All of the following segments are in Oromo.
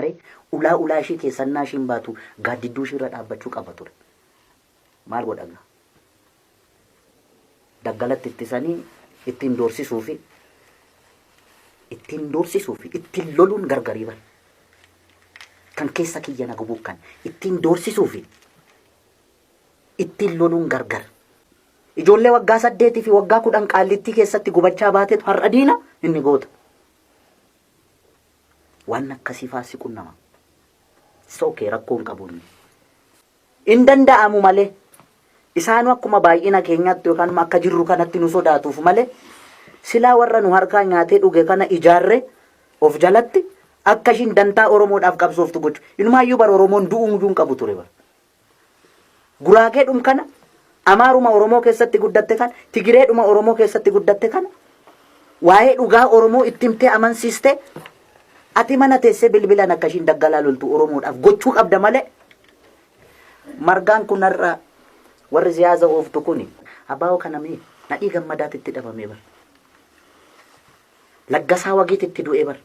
ijaare ulaa ishee keessannaa ishiin baatu gaaddidduu ishee irra dhaabbachuu qaba ture. Maal godhaga? Daggalatti ittisanii ittiin doorsisuufi ittiin loluun gargarii bara. Kan keessa kiyya na gubuuf kan ittiin doorsisuufi ittiin loluun gargar. Ijoollee waggaa 8 fi waggaa 10 qaallittii keessatti gubachaa baateetu har'a diina inni goota. Waan akkasii faasiquun nama. Sookee rakkoon qabuun. In danda'amu malee isaanu akkuma baay'ina keenyaatti yookaan akka jirru kanatti nu sodaatuuf malee silaa warra nu harkaa nyaatee dhuge kana ijaarre of jalatti akka ishiin dantaa Oromoodhaaf qabsooftu gochu. Ilmaayyuu bara Oromoon du'uun qabu ture bara. Guraageedhum kana Amaaruma Oromoo keessatti guddatte kana Tigireedhuma Oromoo keessatti guddatte kana waa'ee dhugaa Oromoo itti himtee amansiiste ati mana teessee bilbilaan akka ishiin daggalaa loltu Oromoodhaaf gochuu qabda malee margaan kunarraa warri siyaasa ooftu kuni abaa'oo kana mee nadhii gammadaatitti dhabamee bara. Laggasaa Wagiititti du'ee bara.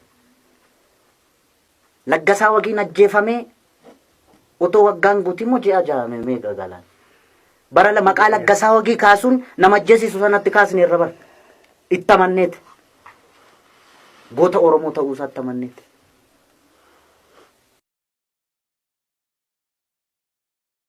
Laggasaa Wagiin ajjeefamee otoo waggaan guutimmoo ji'a jaame meeqa galaan. Bara maqaa Laggasaa Wagii kaasuun nama ajjeesisu sanatti kaasne irra bara. Itti amanneeti. Goota Oromoo ta'uu isaatti amanneeti.